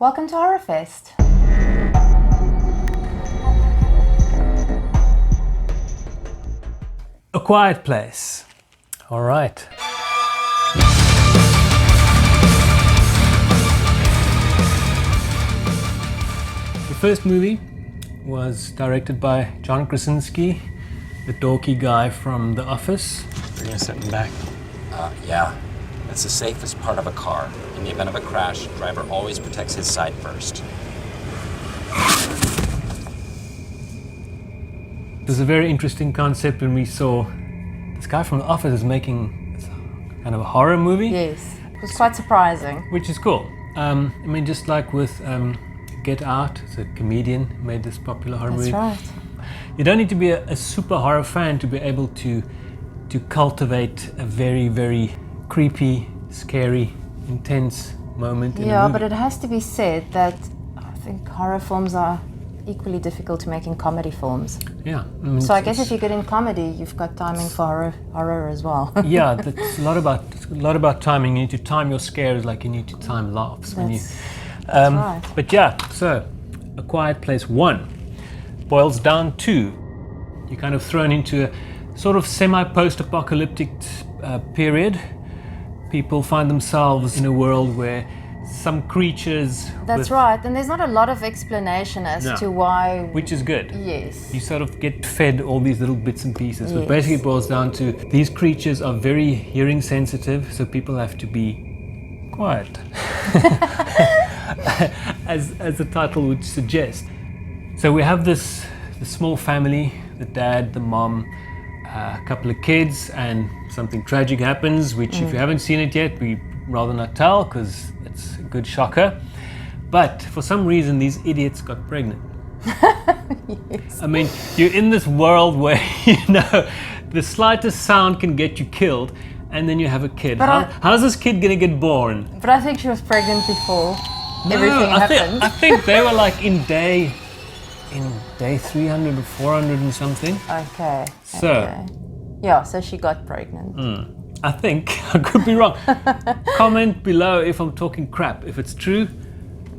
Welcome to Horrorfest. A Quiet Place. All right. The first movie was directed by John Krasinski, the dorky guy from The Office. We're gonna sit in the back. Yeah. That's the safest part of a car. In the event of a crash, the driver always protects his side first. It was a very interesting concept when we saw this guy from The Office is making kind of a horror movie. Yes, it was quite surprising. Which is cool. I mean, just like with Get Out, it's a comedian who made this popular horror movie. That's right. You don't need to be a super horror fan to be able to cultivate a very, very creepy, scary, intense moment in a Yeah, movie. but it has to be said that I think horror films are equally difficult to make in comedy films. Yeah. I mean, So I guess if you're good in comedy, you've got timing for horror as well. yeah, it's a lot about timing. You need to time your scares like you need to time laughs. That's right. But yeah, so A Quiet Place 1 boils down to you're kind of thrown into a sort of semi-post-apocalyptic period. People find themselves in a world where some creatures... That's right, and there's not a lot of explanation as No. to why... Which is good. Yes. You sort of get fed all these little bits and pieces. But Yes. basically it boils down to these creatures are very hearing sensitive, so people have to be quiet. as the title would suggest. So we have this small family, the dad, the mom, a couple of kids, and something tragic happens, which if you haven't seen it yet, we rather not tell because it's a good shocker. But for some reason, these idiots got pregnant. Yes. I mean, you're in this world where, the slightest sound can get you killed, and then you have a kid. But How's this kid gonna get born? But I think she was pregnant before everything happened. I think they were like in day 300 or 400 and something. Okay. So- okay. Yeah, so she got pregnant. I think, I could be wrong. Comment below if I'm talking crap. If it's true,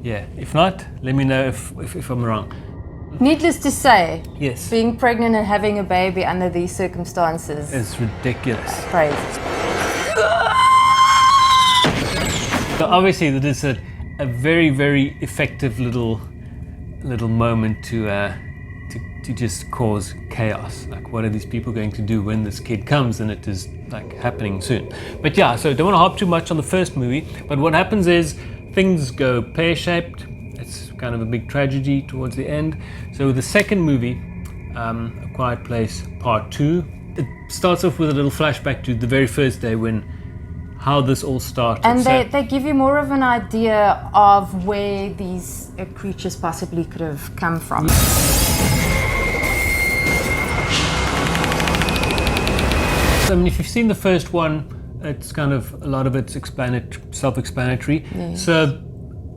yeah. If not, let me know if I'm wrong. Needless to say, Yes, being pregnant and having a baby under these circumstances it's ridiculous. crazy. So obviously that is a very, very effective little moment to just cause chaos. Like, what are these people going to do when this kid comes? And it is like happening soon. But yeah, so don't want to harp too much on the first movie. But what happens is things go pear-shaped. It's kind of a big tragedy towards the end. So with the second movie, A Quiet Place Part 2, it starts off with a little flashback to the very first day how this all started. And So- they give you more of an idea of where these creatures possibly could have come from. I mean, if you've seen the first one, it's kind of a lot of it's self-explanatory. Yes. So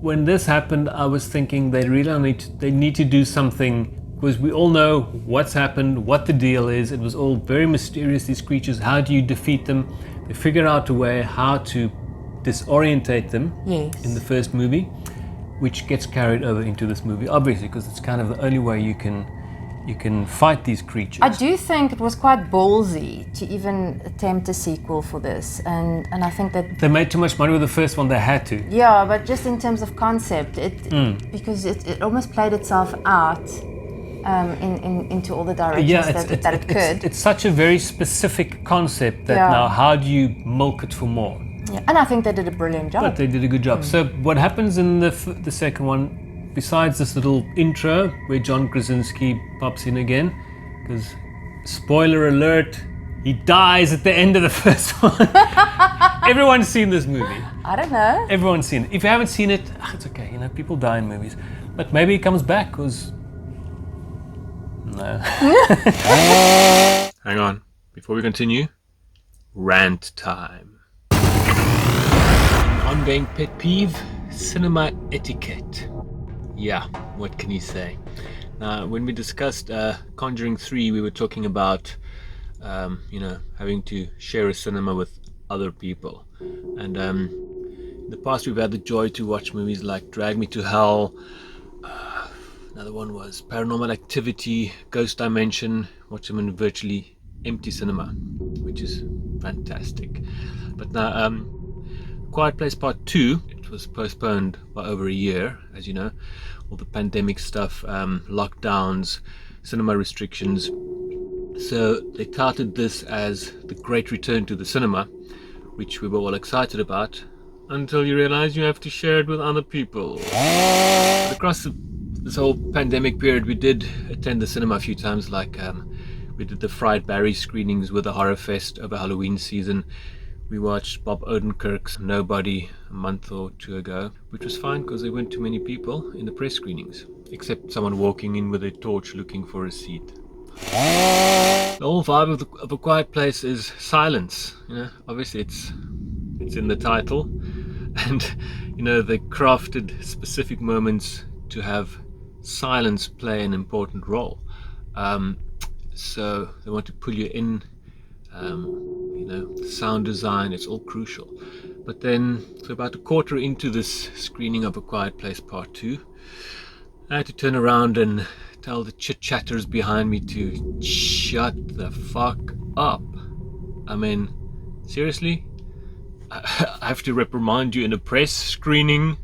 when this happened, I was thinking they need to do something, because we all know what's happened, what the deal is. It was all very mysterious, these creatures. How do you defeat them? They figure out a way how to disorientate them Yes. in the first movie, which gets carried over into this movie, obviously, because it's kind of the only way you can fight these creatures. I do think it was quite ballsy to even attempt a sequel for this, and I think that They made too much money with the first one, they had to. yeah, but just in terms of concept, because it almost played itself out into all the directions that it could. It's such a very specific concept that Yeah. now how do you milk it for more? Yeah, and I think they did a brilliant job. But they did a good job. So what happens in the second one, besides this little intro where John Krasinski pops in again, because spoiler alert, he dies at the end of the first one. Everyone's seen this movie. I don't know. Everyone's seen it. If you haven't seen it, it's okay. People die in movies. But maybe he comes back because... No. Hang on. Before we continue, rant time. Ongoing pet peeve, cinema etiquette. Yeah, what can you say? When we discussed Conjuring 3, we were talking about, having to share a cinema with other people. And In the past, we've had the joy to watch movies like Drag Me to Hell. Another one was Paranormal Activity, Ghost Dimension. Watch them in virtually empty cinema, which is fantastic. But now, Quiet Place Part 2, it was postponed by over a year, as you know. All the pandemic stuff, lockdowns, cinema restrictions. So they touted this as the great return to the cinema, which we were all excited about, until you realize you have to share it with other people. But across this whole pandemic period, we did attend the cinema a few times, like we did the Fried Barry screenings with the Horrorfest over Halloween season. We watched Bob Odenkirk's Nobody a month or two ago, which was fine because there weren't too many people in the press screenings, except someone walking in with a torch looking for a seat. The whole vibe of A Quiet Place is silence. You know, obviously it's in the title, and you know they crafted specific moments to have silence play an important role. So they want to pull you in. You know, sound design, it's all crucial. But then, so about a quarter into this screening of A Quiet Place Part 2, I had to turn around and tell the chit-chatters behind me to shut the fuck up. I mean, seriously? I have to reprimand you in a press screening?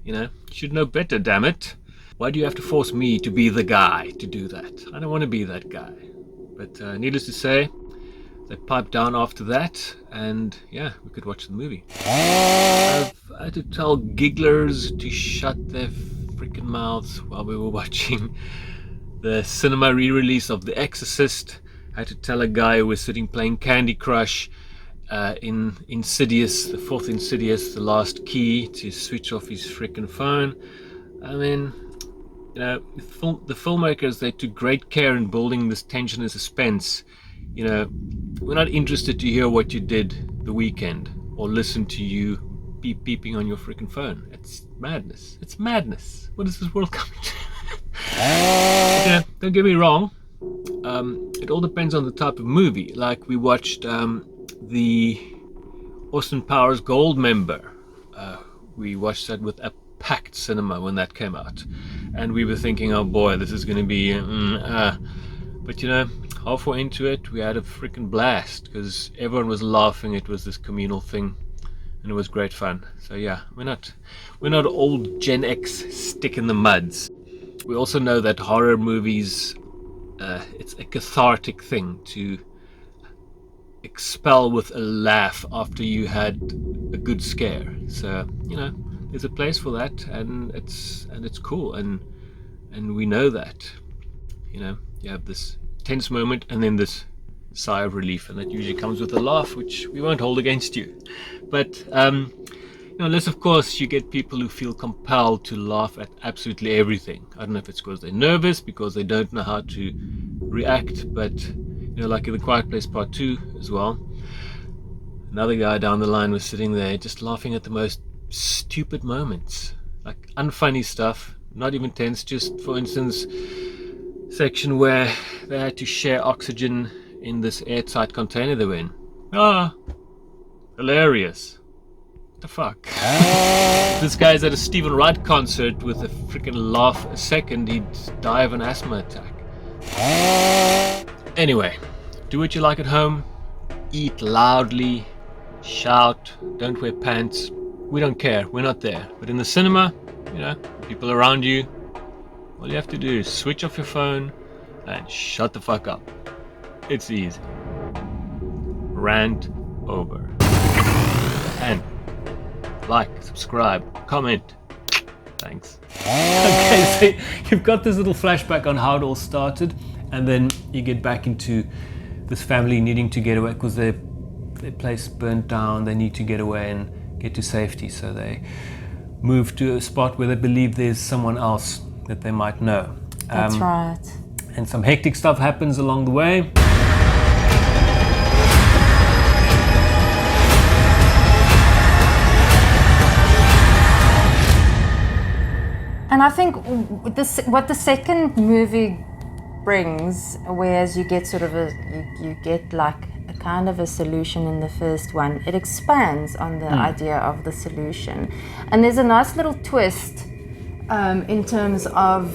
You know, you should know better, damn it. Why do you have to force me to be the guy to do that? I don't want to be that guy. But needless to say, they piped down after that, and yeah, we could watch the movie. I had to tell gigglers to shut their freaking mouths while we were watching the cinema re-release of The Exorcist. I had to tell a guy who was sitting playing Candy Crush in Insidious, the fourth Insidious, The Last Key, to switch off his freaking phone. I mean, you know, the filmmakers, they took great care in building this tension and suspense. You know, we're not interested to hear what you did the weekend or listen to you beeping on your freaking phone. It's madness. It's madness. What is this world coming to? Yeah, don't get me wrong. It all depends on the type of movie. Like we watched the Austin Powers Gold Member. We watched that with a packed cinema when that came out, and we were thinking, oh boy, this is going to be but you know, halfway into it we had a freaking blast because everyone was laughing. It was this communal thing, and it was great fun. So yeah, we're not old Gen X stick in the muds. We also know that horror movies, it's a cathartic thing to expel with a laugh after you had a good scare. So you know, there's a place for that, and it's cool, and we know that. You know, you have this tense moment and then this sigh of relief, and that usually comes with a laugh, which we won't hold against you. But you know, unless of course you get people who feel compelled to laugh at absolutely everything. I don't know if it's because they're nervous, because they don't know how to react, but you know, like in The Quiet Place Part 2 as well, another guy down the line was sitting there just laughing at the most stupid moments, like unfunny stuff, not even tense. Just for instance, section where they had to share oxygen in this airtight container they were in. Hilarious. What the fuck? If this guy's at a Stephen Wright concert with a freaking laugh a second, he'd die of an asthma attack. Anyway, do what you like at home, eat loudly, shout, don't wear pants. We don't care, we're not there. But in the cinema, you know, people around you, all you have to do is switch off your phone and shut the fuck up. It's easy. Rant over. And like, subscribe, comment. Thanks. Okay, so you've got this little flashback on how it all started, and then you get back into this family needing to get away because their place burnt down. They need to get away and get to safety, so they move to a spot where they believe there's someone else that they might know. That's right. And some hectic stuff happens along the way. And I think what the second movie brings, whereas you get sort of you get like a kind of a solution in the first one, it expands on the idea of the solution. And there's a nice little twist in terms of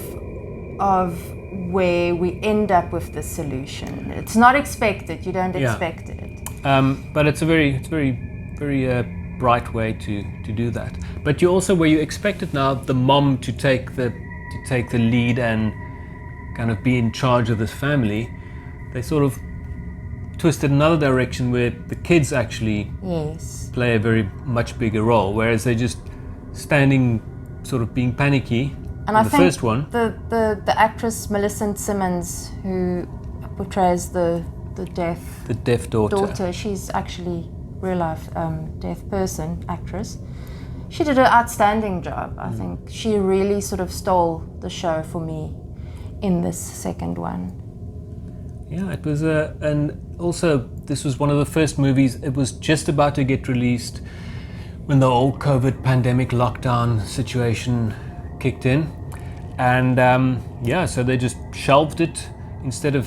where we end up with the solution. It's not expected, you don't expect it. But it's a very bright way to do that. But you also, where you expected now the mom to take the lead and kind of be in charge of this family, they sort of twisted another direction where the kids actually play a very much bigger role, whereas they're just standing, sort of being panicky. And I think first one, the actress Millicent Simmons, who portrays the deaf daughter, she's actually real life deaf person actress. She did an outstanding job. I think she really sort of stole the show for me in this second one. Yeah, it was and also this was one of the first movies. It was just about to get released when the whole COVID pandemic lockdown situation kicked in, and so they just shelved it. Instead of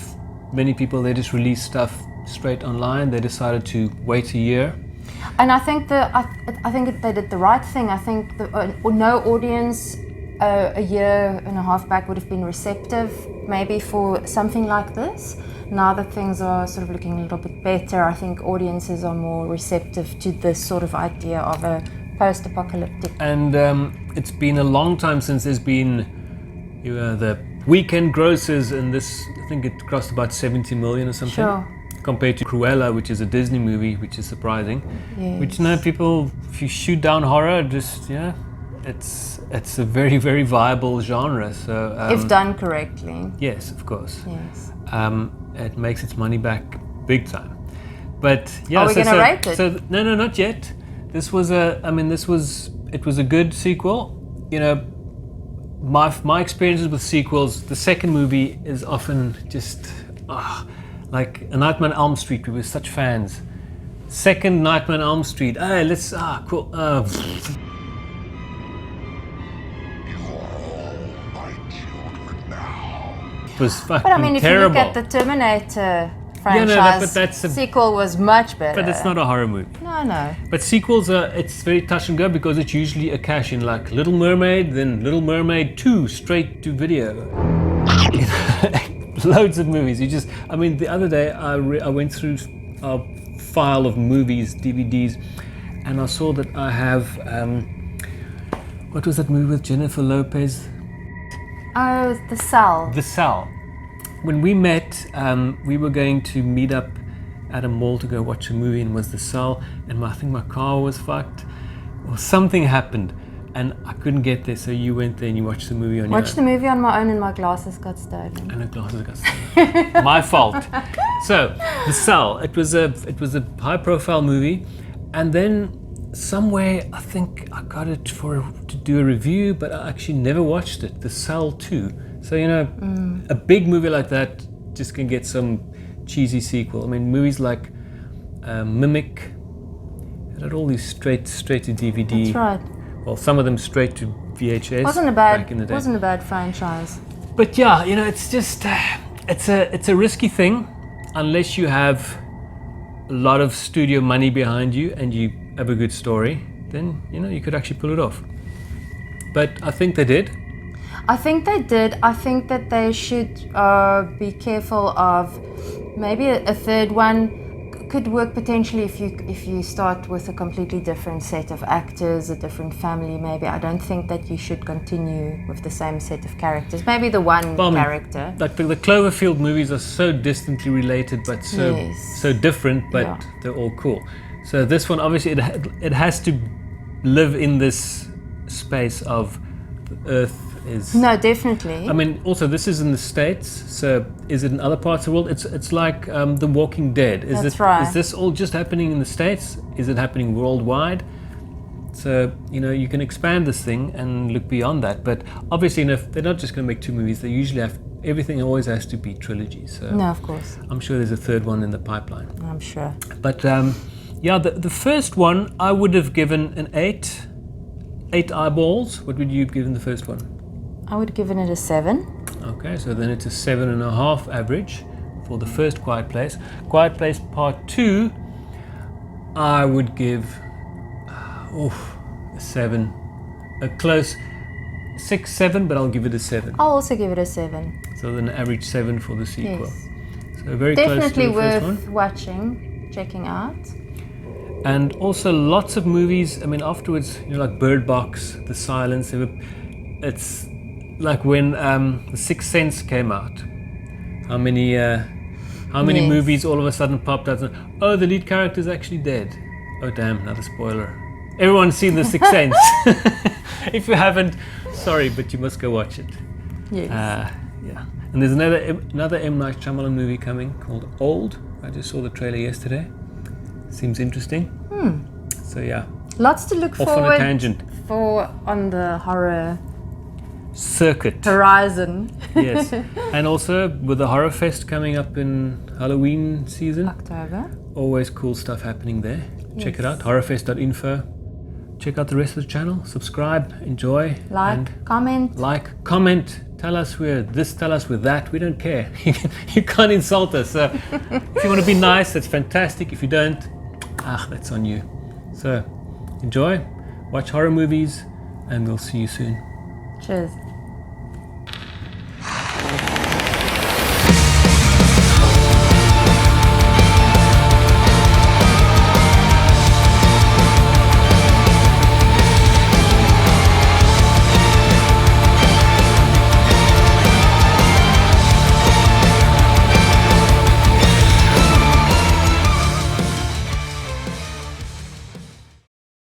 many people, they just released stuff straight online. They decided to wait a year. And I think they did the right thing. I think no audience a year and a half back would have been receptive maybe for something like this. Now that things are sort of looking a little bit better, I think audiences are more receptive to this sort of idea of a post-apocalyptic. And it's been a long time since there's been the weekend grosses, and this, I think it crossed about 70 million or something. Sure. Compared to Cruella, which is a Disney movie, which is surprising. Yes. Which, people, if you shoot down horror, it's a very, very viable genre. So if done correctly. Yes, of course. Yes. It makes its money back big time. But yeah, are we going to rate it? So no, not yet. It was a good sequel. My experiences with sequels, the second movie is often just like A Nightmare on Elm Street. We were such fans. Second Nightmare on Elm Street. Cool. It was fucking But I mean, if terrible. you look at the Terminator franchise, but sequel was much better. But it's not a horror movie. No. But sequels it's very touch and go, because it's usually a cash in, like Little Mermaid, then Little Mermaid 2 straight to video. Loads of movies. The other day I went through a file of movies, DVDs, and I saw that I have what was that movie with Jennifer Lopez? Oh, The Cell. The Cell. When we met, we were going to meet up at a mall to go watch a movie, and it was The Cell, and I think my car was fucked, or something happened, and I couldn't get there, so you went there and you watched the movie on your own. Watched the movie on my own, and my glasses got stolen. And the glasses got stolen. My fault. So, The Cell, it was a high-profile movie, and then somewhere I think I got it to do a review, but I actually never watched it. The Cell 2. So a big movie like that just can get some cheesy sequel. I mean, movies like Mimic had all these straight to DVD. That's right. Well, some of them straight to VHS. Back in the day. Wasn't a bad franchise. But yeah, it's just it's a risky thing unless you have a lot of studio money behind you and you have a good story. Then you could actually pull it off. But I think they did. I think they did. I think that they should be careful of maybe a third one. Could work potentially if you start with a completely different set of actors, a different family. Maybe I don't think that you should continue with the same set of characters. Maybe the one character. Like the Cloverfield movies are so distantly related, but so different, but they're all cool. So this one, obviously, it has to live in this space of the Earth is. No, definitely. I mean, also this is in the States. So is it in other parts of the world? It's like The Walking Dead. Is this all just happening in the States? Is it happening worldwide? So you can expand this thing and look beyond that. But obviously, they're not just going to make two movies. They usually have everything. Always has to be trilogies. So no, of course. I'm sure there's a third one in the pipeline. I'm sure. But the first one I would have given an 8 eyeballs. What would you have given the first one? I would have given it a 7. Okay, so then it's a 7.5 average for the first Quiet Place. Quiet Place Part 2, I would give a 7. A close 6, 7, but I'll give it a 7. I'll also give it a 7. So an average 7 for the sequel. Yes. So very Definitely close to the first worth one. watching, checking out. And also lots of movies, I mean afterwards, like Bird Box, The Silence, it's like when The Sixth Sense came out. How many Yes. movies all of a sudden popped out? Oh, the lead character is actually dead. Oh damn, another spoiler. Everyone's seen The Sixth Sense. If you haven't, sorry, but you must go watch it. Yes. Yeah. And there's another M. Night Shyamalan movie coming called Old. I just saw the trailer yesterday. Seems interesting. So yeah. Lots to look Off on a forward tangent. for on the horror Circuit. horizon. Yes. And also with the Horrorfest coming up in Halloween season. October. Always cool stuff happening there. Check it out. Horrorfest.info. Check out the rest of the channel. Subscribe, enjoy. Like, comment. Like, comment. Tell us we're this, tell us we're that. We don't care. You can't insult us. So if you want to be nice, that's fantastic. If you don't, that's on you. So enjoy, watch horror movies, and we'll see you soon. Cheers.